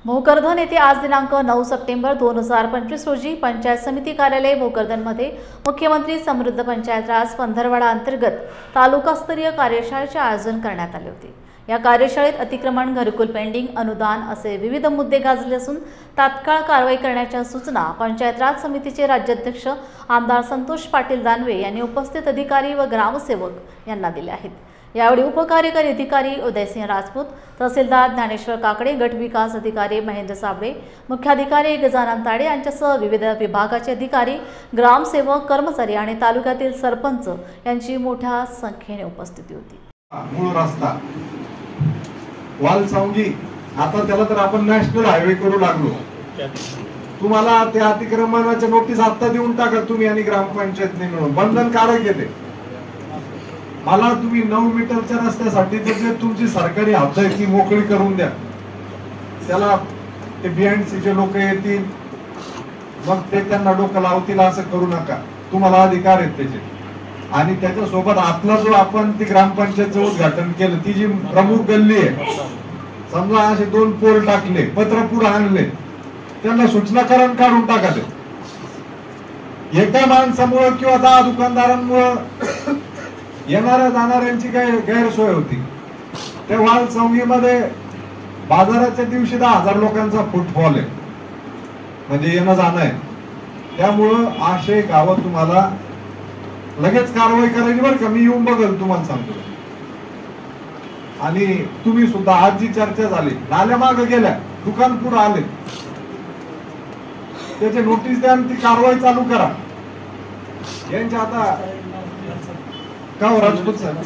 भोकरदन येथे आज दिनांक 9 सप्टेंबर 2025 रोजी पंचायत समिती कार्यालय भोकरदनमध्ये मुख्यमंत्री समृद्ध पंचायत राज पंधरवडा अंतर्गत तालुकास्तरीय कार्यशाळेचे आयोजन करण्यात आले होते। या कार्यशाळेत अतिक्रमण, घरकुल पेंडिंग, अनुदान असे विविध मुद्दे गाजले असून तात्काळ कारवाई करण्याच्या सूचना पंचायत राज समितीचे राज्याध्यक्ष आमदार संतोष पाटील दानवे यांनी उपस्थित अधिकारी व ग्रामसेवक यांना दिले आहेत। यावेळी उपकार्यकारी अधिकारी उदयसिंह राजपूत, तहसीलदार ज्ञानेश्वर काकडे, गट विकास अधिकारी महेंद्र साबळे, मुख्याधिकारी गजानन ताडे यांच्यासह विविध विभागाचे अधिकारी, ग्रामसेवक, कर्मचारी आणि तालुक्यातील सरपंच यांची मोठ्या संख्येने उपस्थिती होती। मूळ रस्ता वालसावंगी आता त्याला तर आपण नॅशनल हायवे करू लागलो। तुम्हाला त्या अतिक्रमणाच्या नोटीस आता देऊन टाका तुम्ही आणि ग्रामपंचायतने मिळून बंधनकारक येते। मला तुम्ही 9 मीटरच्या रस्त्यासाठी जे तुमची सरकारी हद्द आहे ती मोकळी करून द्या। त्याला ते बीएनसीचे लोक येतील, मग ते त्यांना डोकं लावतील असं करू नका। तुम्हाला अधिकार आहेत त्याचे। आणि त्याच्या सोबत आपला जो आपण ती ग्रामपंचायतचं उद्घाटन केलं, ती जी प्रमुख गल्ली आहे, समजा असे 2 पोल टाकले, पत्र पुढे आणले, त्यांना सूचनाकरण काढून टाका। ते एका माणसामुळे किंवा 10 दुकानदारांमुळे येणाऱ्या जाणाऱ्यांची काही गैरसोय होती। त्या वालसावंगीमध्ये बाजाराच्या दिवशी 10,000 लोकांचा फुटफॉल आहे, म्हणजे येणं जाणं आहे। त्यामुळं असे गावात तुम्हाला लगेच कारवाई करायची बरं का। मी येऊन बघेल, तुम्हाला सांगतो। आणि तुम्ही सुद्धा आज जी चर्चा झाली, नाल्या मागे गेल्या, दुकान पुढे आले, त्याचे नोटीस द्या आणि ती कारवाई चालू करा। यांच्या आता का राजपूत साहेब